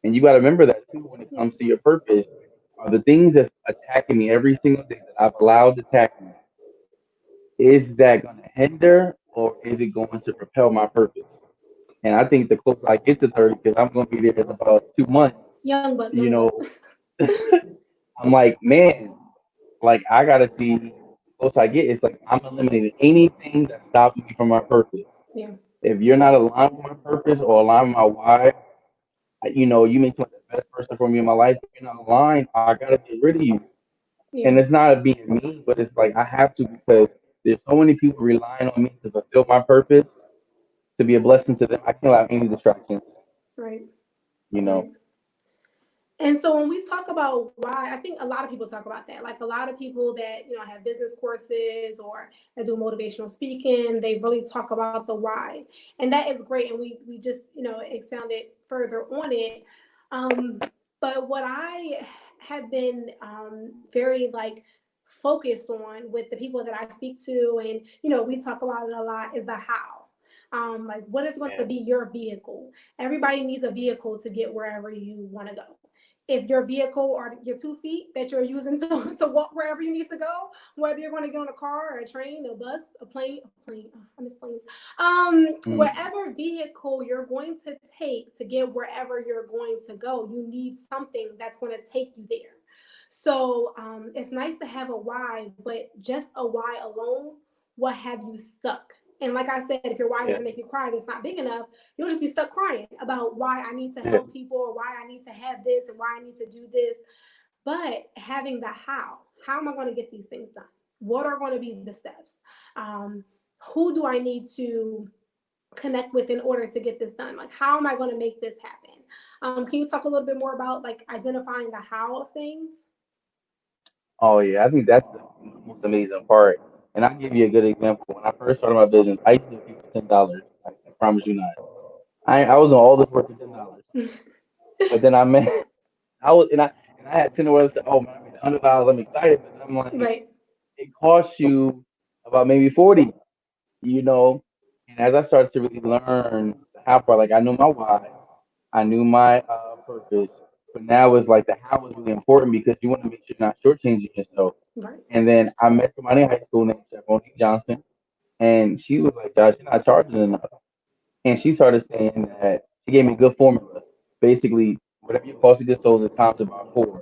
And you got to remember that too when it Yeah. comes to your purpose. Are the things that's attacking me every single day that I've allowed to attack me, is that going to hinder or is it going to propel my purpose? And I think the closer I get to 30, because I'm going to be there in about 2 months, Young you buck. know, I'm like, man, like I got to see the closer I get, it's like I'm eliminating anything that's stopping me from my purpose. Yeah. If you're not aligned with my purpose or aligned with my why, you may seem like the best person for me in my life. If you're not aligned, I gotta get rid of you. And Yeah. it's not being mean, but it's like I have to because there's so many people relying on me to fulfill my purpose, to be a blessing to them. I can't allow any distractions. Right. You know. Right. And so when we talk about why, I think a lot of people talk about that. Like a lot of people that have business courses or that do motivational speaking, they really talk about the why, and that is great. And we just expounded further on it. Um, but what I have been very like focused on with the people that I speak to, and we talk about it a lot, is the how. Like what is going to Yeah. be your vehicle? Everybody needs a vehicle to get wherever you want to go. if your vehicle or your 2 feet that you're using to walk wherever you need to go, whether you're going to get on a car or a train, a bus, a plane, oh, I miss planes, Mm. whatever vehicle you're going to take to get wherever you're going to go, you need something that's going to take you there. So it's nice to have a why, but just a why alone will have you stuck. And like I said, if your why Yeah, doesn't make you cry and it's not big enough, you'll just be stuck crying about why I need to yeah. help people or why I need to have this and why I need to do this. But having the how am I going to get these things done? What are going to be the steps? Um, who do I need to connect with in order to get this done? Like, how am I going to make this happen? Can you talk a little bit more about like identifying the how of things? Oh yeah, I think that's the most amazing part. And I'll give you a good example. When I first started my business, I used to do things for $10. I promise you not. I was on all this work for $10. But then I met I had 10 dollars to oh man, I made $100. I'm excited, but I'm like, Right, it costs you about maybe 40, you know. And as I started to really learn the how part, like I knew my why, I knew my purpose, but now it's like the how is really important because you want to make sure you're not shortchanging yourself. right, And then I met somebody in high school named Monique Johnson, and she was like, "Josh, you're not charging enough." And she started saying that she gave me a good formula. Basically, whatever your cost of goods sold is times about four.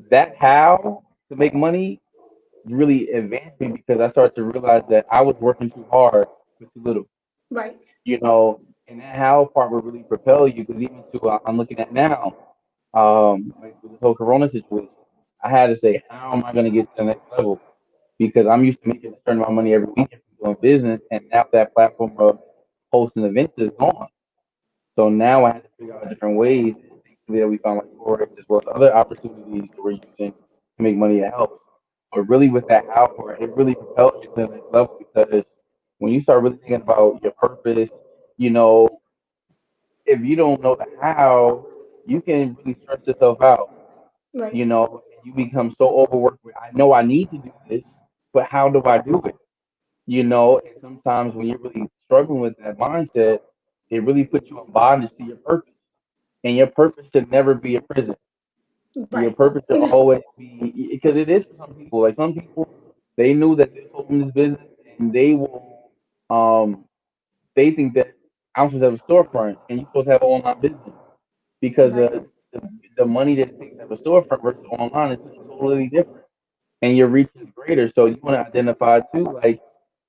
That how to make money really advanced me because I started to realize that I was working too hard for too little, right, you know, and that how part will really propel you because even to I'm looking at now, like with this whole Corona situation, I had to say, how am I going to get to the next level? Because I'm used to making a certain amount of money every week from doing business, and now that platform of hosting events is gone. So now I had to figure out different ways. And thankfully, that we found like Forex as well as other opportunities that we're using to make money that helps. But really, with that output, it really propels you to the next level because when you start really thinking about your purpose, you know, if you don't know the how, you can really stress yourself out, right, you know, and you become so overworked with, I know I need to do this, but how do I do it? You know, and sometimes when you're really struggling with that mindset, it really puts you in bondage to your purpose. And your purpose should never be a prison. Your right, purpose should always be because it is for some people. Like some people, they knew that they're open this business and they will they think that I'm supposed to have a storefront and you're supposed to have an online business because right, the money that it takes to have a storefront versus online is totally different and your reach is greater. So you want to identify too, like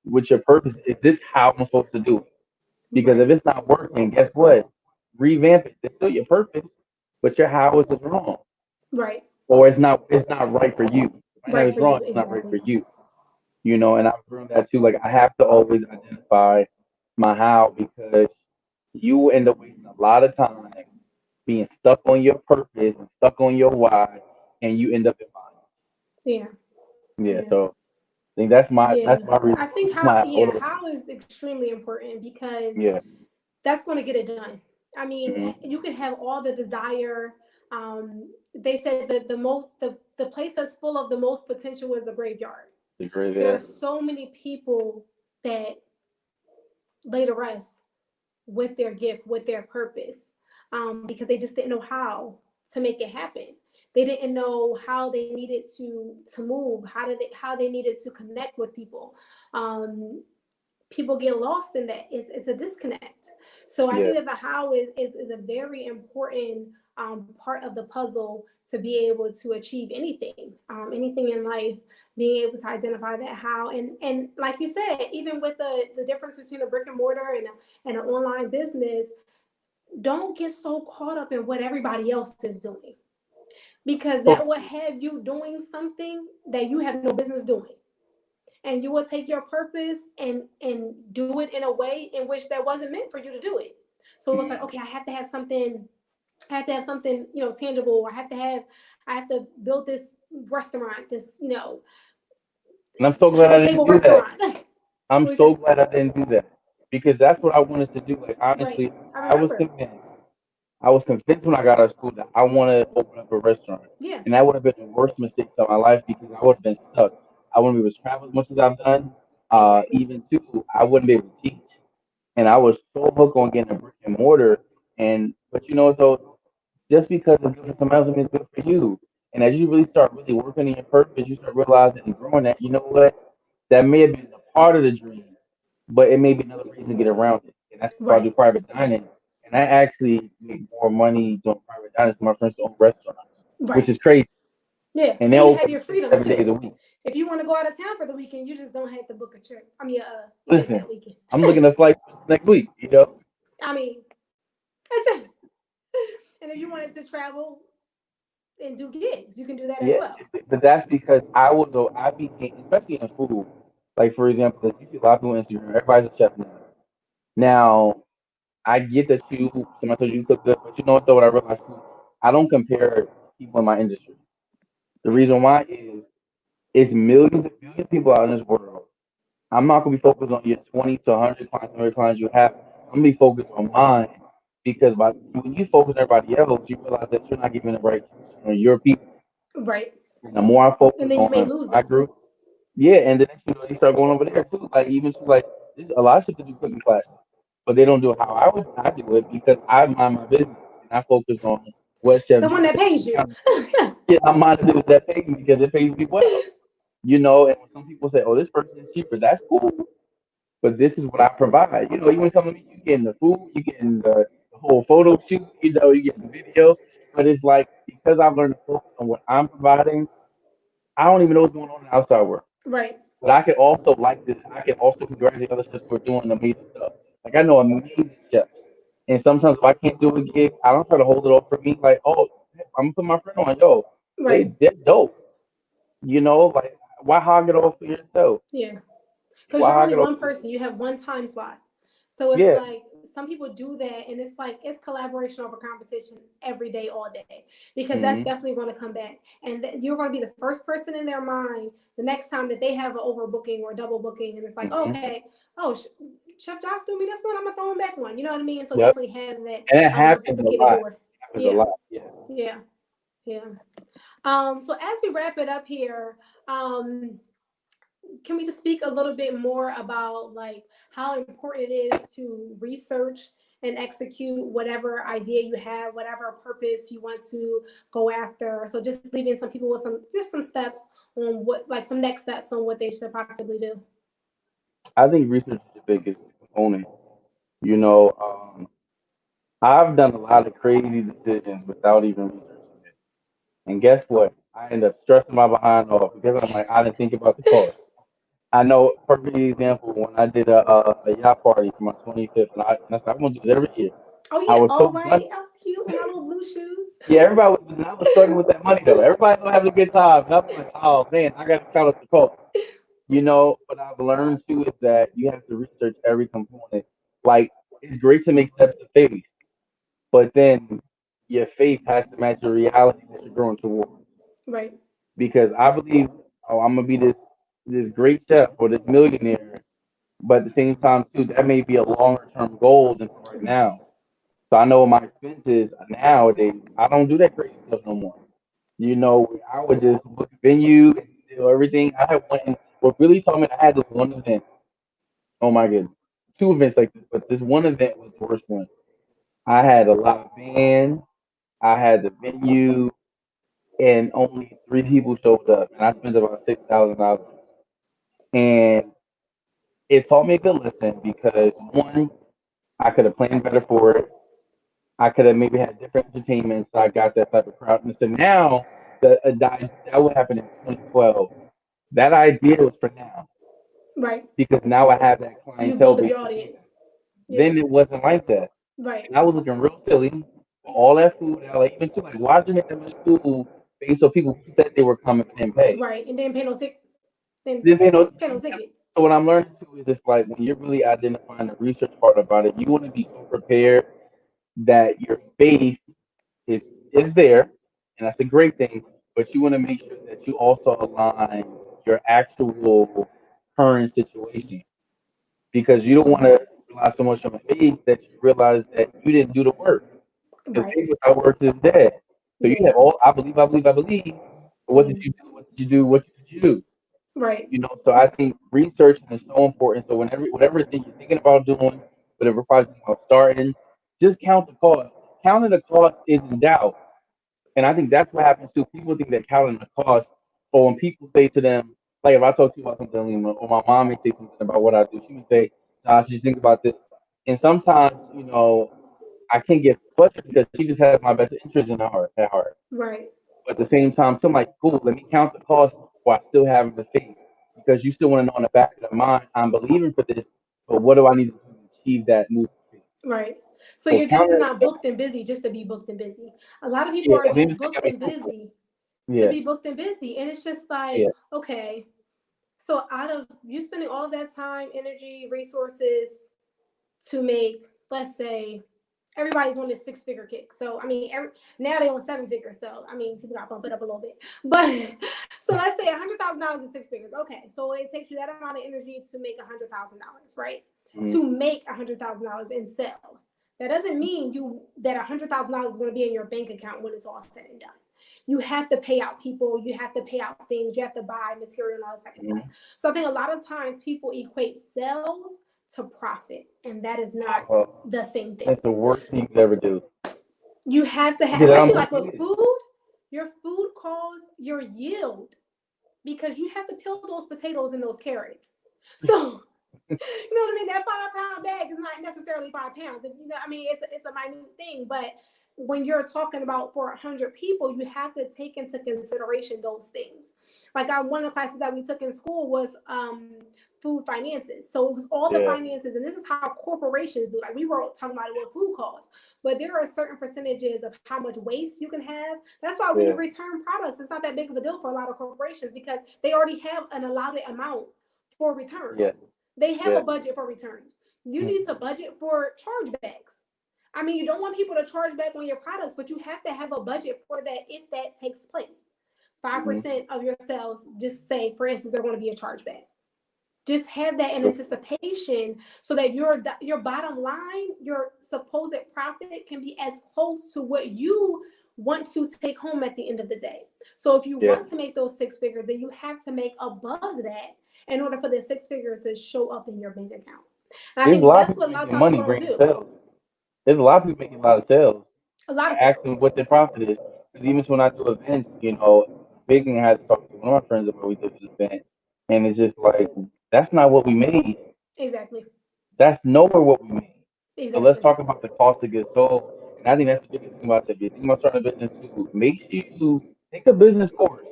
with your purpose, is this how I'm supposed to do it? Because if right, it's not working, guess what? Revamp it. It's still your purpose, but your how is just wrong. right, Or it's not right for you. It might not right it's for wrong, you, it's not right exactly. for you. You know, and I've learned that too. Like I have to always identify my how because you will end up wasting a lot of time being stuck on your purpose and stuck on your why and you end up in Yeah, bondage. Yeah, yeah. so I think that's my I reason think my motivation. how is extremely important because Yeah. that's going to get it done. I mean, Mm-hmm. you can have all the desire. They said that the place that's full of the most potential is a graveyard. The great There yeah. are so many people that lay to rest with their gift, with their purpose, because they just didn't know how to make it happen. They didn't know how they needed to move, how they needed to connect with people. Um, People get lost in that. It's a disconnect. So I Yeah. think that the how is a very important part of the puzzle to be able to achieve anything in life, being able to identify that how and like you said, even with the difference between a brick and mortar and an online business, don't get so caught up in what everybody else is doing because that So will have you doing something that you have no business doing, and you will take your purpose and do it in a way in which that wasn't meant for you to do it. So it's like, mm, okay, I have to have something, tangible. I have to build this restaurant, this, and I'm so glad table I didn't table do that. restaurant. I'm What is so it? glad I didn't do that because that's what I wanted to do. Like Right. honestly, I I was remember. convinced. I was convinced when I got out of school that I want to open up a restaurant, Yeah. and that would have been the worst mistakes of my life because I would have been stuck. I wouldn't be able to travel as much as I've done. Exactly. Even too, I wouldn't be able to teach, and I was so hooked on getting a brick and mortar. And but you know what though, Just because it's good for somebody else, means it's good for you. And as you really start really working in your purpose, you start realizing and growing that, you know what, that may have been a part of the dream, but it may be another reason to get around it. And that's why I do Right. private dining. And I actually make more money doing private dining than my friends own restaurants, which Right. is crazy. Yeah. And they're And you have open your six, freedom 7 days too. a week. If you want to go out of town for the weekend, you just don't have to book a trip. I mean, flight Listen, that weekend. I'm looking at flights next week, you know? I mean, that's it. And if you wanted to travel and do gigs, you can do that as Yeah, well. but that's because I became, especially in food. Like for example, you see a lot of people on Instagram. Everybody's a chef now. Now, I get that somebody told you you cook good, but you know what though? What I realized too, I don't compare people in my industry. The reason why is it's millions and billions of people out in this world. I'm not gonna be focused on your 20 to 100 clients, 100 clients you have. I'm gonna be focused on mine because when you focus on everybody else, you realize that you're not giving the right to your people. Right. And the more I And focus then you may on lose my them. group, yeah, and then next they start going over there too. Like even to like there's a lot of shit to do cooking classes, but they don't do it how I do it because I mind my business and I focus on what Chef The G one that said. pays you. Yeah, I mind the business that pays me because it pays me well. You know, and when some people say, "Oh, this person is cheaper," that's cool, but this is what I provide. You know, you want to come to me, you getting the food, you getting the whole photo shoot, you know, you get the video. But it's like because I've learned to focus on what I'm providing, I don't even know what's going on in the outside world. Right. But I can also like this. I can also congratulate other chefs for doing amazing stuff. Like I know amazing chefs, and sometimes if I can't do a gig, I don't try to hold it up for me. Like, oh, I'm gonna put my friend on. Yo, Right. they're dope. You know, like why hog it all for yourself? Yeah. Because Why you're hog only it all one for person. You have one time slot. So it's yeah. like some people do that, and it's like it's collaboration over competition every day, all day, because that's Mm-hmm. definitely going to come back, and you're going to be the first person in their mind the next time that they have an overbooking or double booking, and it's like, Mm-hmm. okay, oh, Chef Josh threw me this one, I'm gonna throw him back one. You know what I mean? So Yep. definitely having that And it happens a reciprocated lot. door. Happens a Yeah, lot. Yeah. yeah, yeah. So as we wrap it up here, um, can we just speak a little bit more about like how important it is to research and execute whatever idea you have, whatever purpose you want to go after? So just leaving some people with some steps on what like some next steps on what they should possibly do. I think research is the biggest component. You know, I've done a lot of crazy decisions without even researching it. And guess what? I end up stressing my behind off because I'm like, I didn't think about the cost. I know perfect example when I did a yacht party for my 25th, and I said I'm gonna do this every year. Oh I yeah, was all so right. gun- I was cute in my little blue shoes. yeah, everybody was, and I was struggling with that money though. Everybody was having a good time, and I was like, oh man, I got to count up the cost. You know, what I've learned too is that you have to research every component. Like it's great to make steps to failure, but then your faith has to match the reality that you're growing towards. Right, Because I believe, oh, I'm gonna be this great chef or this millionaire, but at the same time too, that may be a longer term goal than for right now. So I know my expenses nowadays, I don't do that crazy stuff no more. You know, I would just book a venue and do everything. I had one. What really taught me, I had this one event. Oh my goodness, two events like this, but this one event was the worst one. I had a live band, I had the venue, and only three people showed up, and I spent about $6,000. And it taught me a good lesson because one, I could have planned better for it. I could have maybe had different entertainment, so I got that type of crowd. And so now that would happen in 2012. That idea was for now right. because now I have that You clientele build up base your to do audience. that. Yeah, Then it wasn't like that, right, and I was looking real silly for all that food. I like even too like watching it that much food based on people who said they were coming and didn't pay. right. And then pay no tick, then Then pay no. pay no tickets. So what I'm learning too is just like when you're really identifying the research part about it, you want to be so prepared that your faith is there, and that's a great thing. But you want to make sure that you also align your actual current situation because you don't want to rely so much on faith that you realize that you didn't do the work. Because Right. faith without works is dead. So you Yeah. have all I believe. But what did Mm. you do? What did you do? What did you do? Right. You know, so I think researching is so important. So whatever thing you're thinking about doing, whatever project you're starting, just count the cost. counting the cost is in doubt. And I think that's what happens too. People think that counting the cost, or when people say to them, like if I talk to you about something, Lima, or my mom may say something about what I do, she would say, Josh, you think about this. And sometimes, I can't get frustrated because she just has my best interest in at heart. Right. But at the same time, so I'm like, cool, let me count the cost while still having the faith. Because you still want to know in the back of the mind, I'm believing for this, but what do I need to do to achieve that new thing? Right. So So you're just counting, not booked and busy just to be booked and busy. A lot of people yeah, are I mean, just this thing booked got me and fruitful. busy to Yeah, be booked and busy. And it's just like, yeah, okay, so out of you spending all of that time, energy, resources to make, let's say, everybody's on this six-figure kick. So I mean, now they on seven figures. So I mean, people got to bump it up a little bit. But so let's say $100,000 is six figures. Okay, so it takes you that amount of energy to make $100,000, right? mhm, To make $100,000 in sales. That doesn't mean that $100,000 is going to be in your bank account when it's all said and done. You have to pay out people, you have to pay out things, you have to buy material and all this type of stuff. mhm. So I think a lot of times people equate sales to profit, and that is not Well, the same thing. that's the worst thing you could ever do. You have to have, Because I don't especially like believe with it. food, your food calls your yield because you have to peel those potatoes and those carrots. So you know what I mean? That 5 pound bag is not necessarily 5 pounds. And, I mean, it's a minute thing, but when you're talking about for 100 people, you have to take into consideration those things. Like one of the classes that we took in school was food finances. So it was all the Yeah, finances, and this is how corporations do. Like we were talking about it with food costs, but there are certain percentages of how much waste you can have. That's why when you yeah, return products, it's not that big of a deal for a lot of corporations because they already have an allotted amount for yeah, returns. They have a yeah. budget for returns. You need Mhm, to budget for chargebacks. I mean, you don't want people to charge back on your products, but you have to have a budget for that if that takes place. mhm. 5% of your sales, just say, for instance, they're going to be a chargeback. Just have that in True. anticipation so that your bottom line, your supposed profit can be as close to what you want to take home at the end of the day. So if you Yeah. want to make those six figures, then you have to make above that in order for the six figures to show up in your bank account. And I There's a think lot of that's people what a lot of making times money people don't bringing do. sales. There's a lot of people making a lot of sales. A lot I of ask sales. them what their profit is. Because even when I do events, big thing I had to talk to one of my friends about we did an event. And it's just like, that's not what we made. Exactly. That's nowhere what we made. So let's Exactly. talk about the cost of goods sold. And I think that's the biggest thing about it. If you think about starting a business too, make sure you take a business course.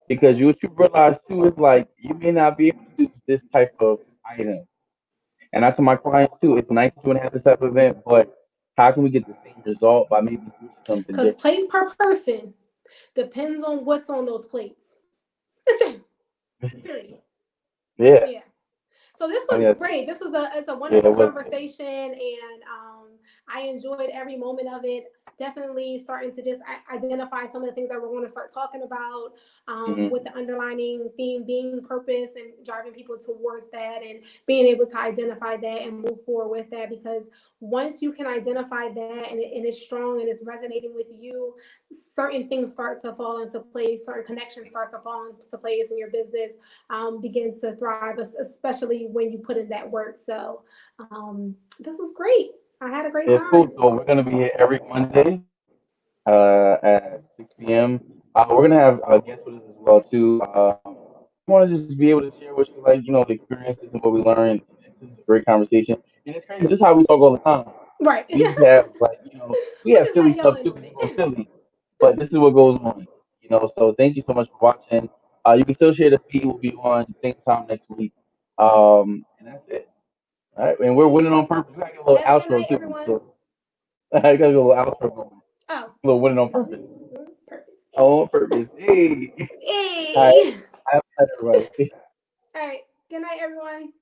Because what you realize too is like you may not be able to do this type of item. And I tell my clients too, it's nice to have this type of event, but how can we get the same result by maybe switching something Because different? plates per person depends on what's on those plates. Period. Yeah, Yeah. So this I mean was that's great. This was it's a yeah, wonderful it was good. conversation, and I enjoyed every moment of it. Definitely starting to just identify some of the things that we're going to start talking about, Hmm. with the underlining theme being purpose and driving people towards that, and being able to identify that and move forward with that. Because once you can identify that and it's strong and it's resonating with you, certain things start to fall into place. Certain connections start to fall into place in your business, begins to thrive, especially when you put in that work. So this was great. I had a great Yeah, it's cool. time. So we're gonna be here every Monday at 6 p.m. We're gonna have guests with us as well too. We want to just be able to share what you like, the experiences and what we learned. This is a great conversation, and it's crazy. This is how we talk all the time. Right. We just have like we We're have just silly letting y'all stuff in too. on We it. go silly, but this is what goes on. So thank you so much for watching. You can still share the feed. Will be on same time next week. And that's it. All right, and we're winning Peace. on purpose. We gotta get a little Have a good outro night, too. everyone. So I gotta get a little outro going. Oh, A little winning on purpose. purpose. Oh, on purpose. Hey. All right. Hey. Have fun, everybody. All right. Good night, everyone.